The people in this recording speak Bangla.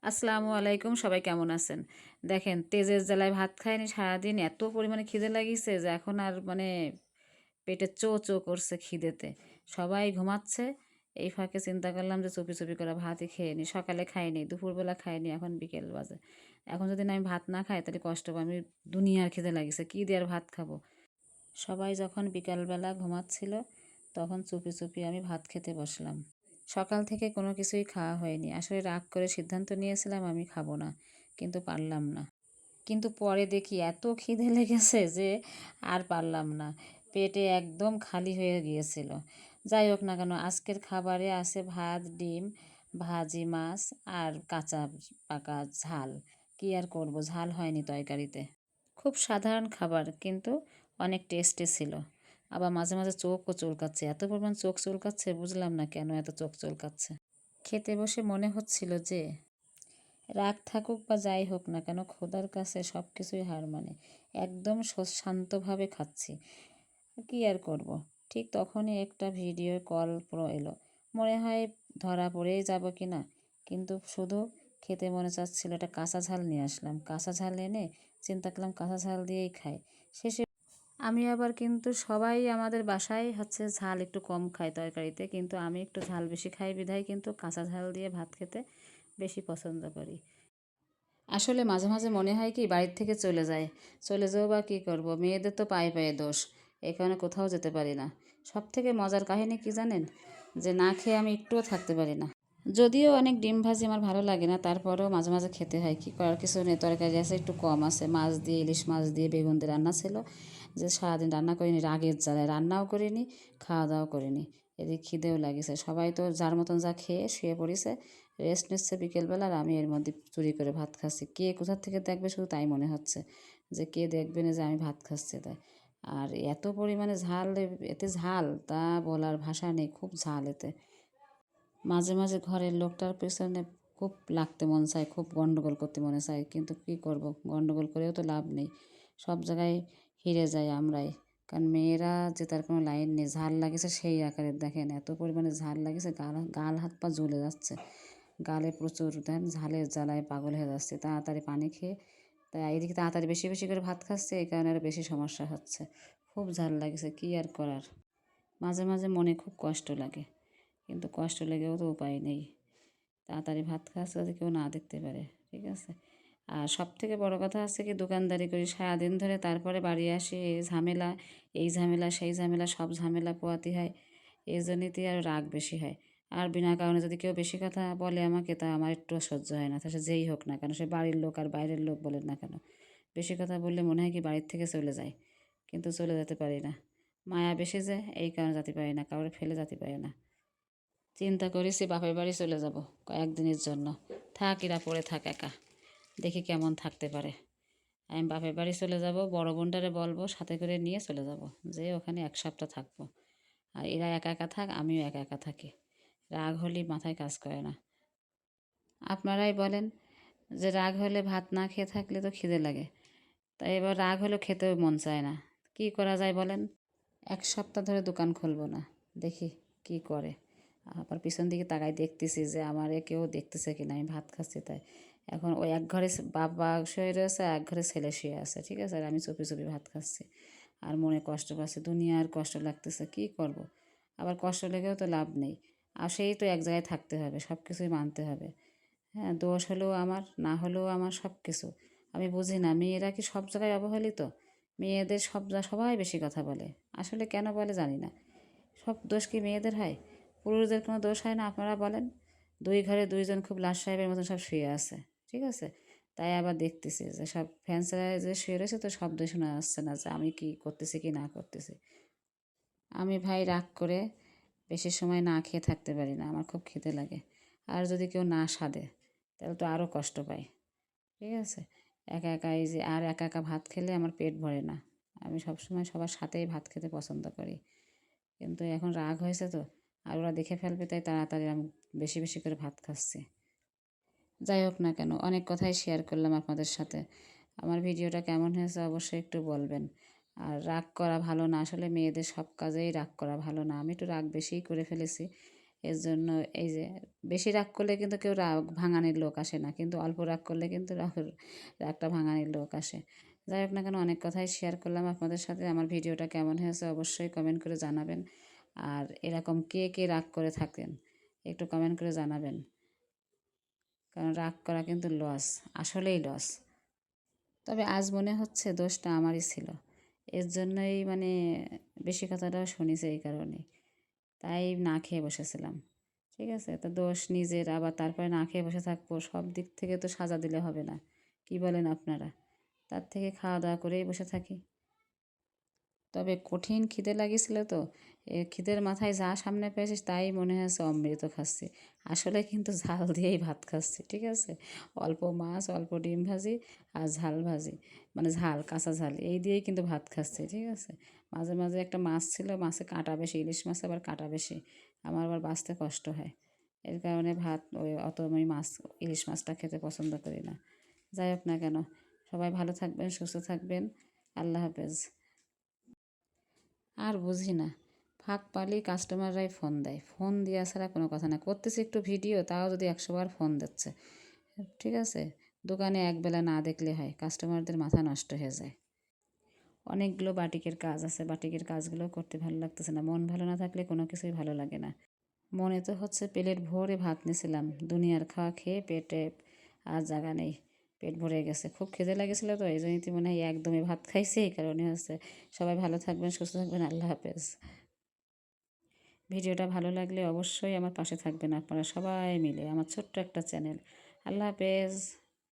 আসসালামু আলাইকুম, সবাই কেমন আছেন? দেখেন, তেজের জ্বালায় ভাত খাইনি সারাদিন, এত পরিমাণে খিদে লাগিয়েছে যে এখন আর পেটে চো চো করছে খিদেতে। সবাই ঘুমাচ্ছে, এই ফাঁকে চিন্তা করলাম যে চুপি চুপি করে ভাতই খেয়ে নিই। সকালে খাইনি, দুপুরবেলা খাইনি, এখন বিকেল বাজে। এখন যদি না আমি ভাত না খাই তাহলে কষ্ট পাবো। আমি দুনিয়ার খিদে লাগিয়েছে, কী দিয়ে আর ভাত খাবো। সবাই যখন বিকালবেলা ঘুমাচ্ছিল তখন চুপি চুপি আমি ভাত খেতে বসলাম। সকাল থেকে কোনো কিছুই খাওয়া হয়নি। আসলে রাগ করে সিদ্ধান্ত নিয়েছিলাম আমি খাবো না, কিন্তু পারলাম না। কিন্তু পরে দেখি এত খিদে লেগেছে যে আর পারলাম না। পেটে একদম খালি হয়ে গিয়েছিল। যাই হোক না কেন, আজকের খাবারে আছে ভাত, ডিম, ভাজি, মাছ আর কাঁচা পাকা ঝাল। কী আর করব, ঝাল হয়নি তরকারিতে। খুব সাধারণ খাবার, কিন্তু অনেক টেস্টি ছিল। আবার মাঝে মাঝে চোখও চুলকাচ্ছে, এত পরিমাণ চোখ চুলকাচ্ছে, বুঝলাম না কেন এত চোখ চুলকাচ্ছে। খেতে বসে মনে হচ্ছিল যে রাগ থাকুক বা যাই হোক না কেন, খোদার কাছে সব কিছুই হার মানে। একদম শান্তভাবে খাচ্ছি। কী আর করব। ঠিক তখনই একটা ভিডিও কল এলো। মনে হয় ধরা পড়েই যাব কি না, কিন্তু শুধু খেতে মনে চাচ্ছিল। একটা কাঁচা ঝাল নিয়ে আসলাম। কাঁচা ঝাল এনে চিন্তা করলাম কাঁচা ঝাল দিয়েই খাই। শেষে আমি আবার কিন্তু সবাই আমাদের বাসায় ঝাল একটু কম খায় তরকারিতে, কিন্তু আমি একটু ঝাল বেশি খাই বিধায় কিন্তু কাঁচা ঝাল দিয়ে ভাত খেতে বেশি পছন্দ করি। আসলে মাঝে মাঝে মনে হয় কি বাড়ির থেকে চলে যায়। চলে যাও বা কী করব, মেয়েদের তো পায়ে পায়ে দোষ, এই কারণে কোথাও যেতে পারি না। সব থেকে মজার কাহিনী কি জানেন, যে না খেয়ে আমি একটুও থাকতে পারি না। যদিও অনেক ডিম ভাজি আমার ভালো লাগে না, তারপরেও মাঝে মাঝে খেতে হয়। কী করার কিছু নেই, তরকারি আছে একটু কম আছে। মাছ দিয়ে, ইলিশ মাছ দিয়ে বেগুন দিয়ে রান্না ছিল, যে সারাদিন রান্না করিনি, রাগের জ্বালায় রান্নাও করিনি, খাওয়া দাওয়াও করিনি। এদিকে খিদেও লাগিয়েছে। সবাই তো যার মতন যা খেয়ে শুয়ে পড়েছে, রেস্ট নিচ্ছে বিকেলবেলা, আর আমি এর মধ্যে চুরি করে ভাত খাচ্ছি। কে কোথার থেকে দেখবে শুধু তাই মনে হচ্ছে, যে কে দেখবে না যে আমি ভাত খাচ্ছি তাই। আর এত পরিমাণে ঝাল, এতে ঝাল তা বলার ভাষা নেই, খুব ঝাল এতে। মাঝে মাঝে ঘরের লোকটার পেছনে খুব লাগতে মন চায়, খুব গন্ডগোল করতে মনে চায়, কিন্তু কী করব, গন্ডগোল করেও তো লাভ নেই। সব জায়গায় হেরে যাই আমরাই। কারণ মেয়েরা যে তার কোনো লাইন নেই। ঝাল লাগেছে সেই আকারের, দেখেন এত পরিমাণে ঝাল লাগেছে, গাল হাত পা জ্বলে যাচ্ছে। গালে প্রচুর, দেখেন ঝালের জ্বালায় পাগল হয়ে যাচ্ছে। তাড়াতাড়ি পানি খেয়ে, তাই এদিকে তাড়াতাড়ি বেশি বেশি করে ভাত খাচ্ছে, এই কারণে আরও বেশি সমস্যা হচ্ছে। খুব ঝাল লাগেছে, কী আর করার। মাঝে মাঝে মনে খুব কষ্ট লাগে, কিন্তু কষ্ট লেগেও তো উপায় নেই। তাড়াতাড়ি ভাত খাওয়া যাতে কেউ না দেখতে পারে, ঠিক আছে। আর সব থেকে বড় কথা আছে কি, দোকানদারি করি সারাদিন ধরে, তারপরে বাড়ি আসি এই ঝামেলা, এই ঝামেলা, সেই ঝামেলা, সব ঝামেলা পোয়াতে হয়। এই জন্যেতেই আর রাগ বেশি হয়। আর বিনা কারণে যদি কেউ বেশি কথা বলে আমাকে, তা আমার একটু সহ্য হয় না। তা সে যেই হোক না কেন, সে বাড়ির লোক আর বাইরের লোক বলেন না কেন, বেশি কথা বললে মনে হয় কি বাড়ির থেকে চলে যায়, কিন্তু চলে যেতে পারি না। মায়া বেশি যে, এই কারণে যেতে পারি না, কাউকে ফেলে যেতে পারি না। চিন্তা করেছি বাপের বাড়ি চলে যাব কয়েকদিনের জন্য। থাক, এরা পড়ে থাক একা, দেখি কেমন থাকতে পারে। আমি বাপের বাড়ি চলে যাব, বড় বোনটারে বলবো সাথে করে নিয়ে চলে যাব, যে ওখানে 1 সপ্তাহ থাকবো। আর এরা একা একা থাক, আমিও একা একা থাকি। রাগ হলেই মাথায় কাজ করে না। আপনারাই বলেন, যে রাগ হলে ভাত না খেয়ে থাকলে তো খিদে লাগে, তাই এবার রাগ হলেও খেতেও মন চায় না। কি করা যায় বলেন? 1 সপ্তাহ ধরে দোকান খুলবো না, দেখি কি করে। আবার পিছন দিকে তাকাই, দেখতেছি যে আমারে কেউ দেখতেছে কিনা, আমি ভাত খাচ্ছি তাই। এখন ওই এক ঘরে বাবা শুয়ে রয়েছে, এক ঘরে ছেলে শুয়ে আছে, ঠিক আছে, আর আমি চুপি চুপি ভাত খাচ্ছি। আর মনে কষ্ট পাচ্ছে, দুনিয়ার কষ্ট লাগতেছে, কি করব। আবার কষ্ট লেগেও তো লাভ নেই। আর সেই তো এক জায়গায় থাকতে হবে, সব কিছুই মানতে হবে। হ্যাঁ, দোষ হলেও আমার, না হলেও আমার, সব কিছু। আমি বুঝি না মেয়েরা কি সব জায়গায় অবহেলিত। মেয়েদের সবাই বেশি কথা বলে। আসলে কেন বলে জানি না। সব দোষ কি মেয়েদের হয়? পুরুষদের কোনো দোষ হয় না? আপনারা বলেন। দুই ঘরে দুইজন খুব লাট সাহেবের মতন সব শুয়ে আছে, ঠিক আছে। তাই আবার দেখতেছি যে সব ফ্যান্সরা যে শুয়ে রয়েছে, তো শব্দ শোনা আসছে না যে আমি কি করতেছি কি না করতেছি। আমি ভাই রাগ করে বেশি সময় না খেয়ে থাকতে পারি না, আমার খুব খিদে লাগে। আর যদি কেউ না সাধে তাহলে তো আরও কষ্ট পাই, ঠিক আছে। একা একা এই যে, আর একা একা ভাত খেলে আমার পেট ভরে না। আমি সবসময় সবার সাথেই ভাত খেতে পছন্দ করি, কিন্তু এখন রাগ হয়েছে তো, আর ওরা দেখে ফেলবে, তাই তাড়াতাড়ি আমি বেশি বেশি করে ভাত খাচ্ছি। যাই হোক না কেন, অনেক কথাই শেয়ার করলাম আপনাদের সাথে। আমার ভিডিওটা কেমন হয়েছে অবশ্যই একটু বলবেন। আর রাগ করা ভালো না, আসলে মেয়েদের সব কাজেই রাগ করা ভালো না। আমি একটু রাগ বেশিই করে ফেলেছি, এর জন্য এই যে বেশি রাগ করলে কিন্তু কেউ রাগ ভাঙানির লোক আসে না, কিন্তু অল্প রাগ করলে কিন্তু রাগটা ভাঙানির লোক আসে। যাই হোক না কেন, অনেক কথাই শেয়ার করলাম আপনাদের সাথে। আমার ভিডিওটা কেমন হয়েছে অবশ্যই কমেন্ট করে জানাবেন। আর এরকম কে কে রাগ করে থাকেন একটু কমেন্ট করে জানাবেন, কারণ রাগ করা কিন্তু লস, আসলেই লস। তবে আজ মনে হচ্ছে দোষটা আমারই ছিল, এর জন্যই মানে বেশি কথাটাও শুনিছে এই কারণে, তাই না খেয়ে বসেছিলাম। ঠিক আছে, তো দোষ নিজের, আবার তারপরে না খেয়ে বসে থাকবো, সব দিক থেকে তো সাজা দিলে হবে না, কি বলেন আপনারা? তার থেকে খাওয়া দাওয়া করেই বসে থাকি। তবে কঠিন খিদে লাগিয়েছিল তো, খিদের মাথায় যা সামনে পেয়েছি তাই মনে হয়েছে অমৃত খাচ্ছি। আসলে কিন্তু ঝাল দিয়েই ভাত খাচ্ছি, ঠিক আছে? অল্প মাছ, অল্প ডিম ভাজি আর ঝাল ভাজি, মানে ঝাল, কাঁচা ঝাল, এই দিয়েই কিন্তু ভাত খাচ্ছি, ঠিক আছে? মাঝে মাঝে একটা মাছ ছিল, মাছে কাঁটা বেশি, ইলিশ মাছে আবার কাঁটা বেশি, আমার আবার বাঁচতে কষ্ট হয়, এর কারণে ভাত ওই অত আমি মাছ, ইলিশ মাছটা খেতে পছন্দ করি না। যাই হোক না কেন, সবাই ভালো থাকবেন, সুস্থ থাকবেন। আল্লাহ হাফেজ। আর বুঝি না, ফাঁক পালেই কাস্টমাররাই ফোন দেয়, ফোন দেওয়া ছাড়া কোনো কথা না, করতেছি একটু ভিডিও তাও যদি 100 বার ফোন দিচ্ছে, ঠিক আছে? দোকানে একবেলা না দেখলে হয়, কাস্টমারদের মাথা নষ্ট হয়ে যায়। অনেকগুলো বাটিকের কাজ আছে, বাটিকের কাজগুলো করতে ভালো লাগতেছে না, মন ভালো না থাকলে কোনো কিছুই ভালো লাগে না। মনে তো হচ্ছে প্লেট ভরে ভাত নিয়েছিলাম, দুনিয়ার খাওয়া খেয়ে পেটে আর জায়গা নেই, পেট ভরে গেছে, খুব খিদে লাগেছিলো তো এই জন্যই মনে হয় একদমই ভাত খাইছে, এই কারণে হচ্ছে। সবাই ভালো থাকবেন, সুস্থ থাকবেন, আল্লাহ হাফেজ। ভিডিওটা ভালো লাগলে অবশ্যই আমার পাশে থাকবেন আপনারা সবাই মিলে, আমার ছোট্ট একটা চ্যানেল। আল্লাহ হাফেজ।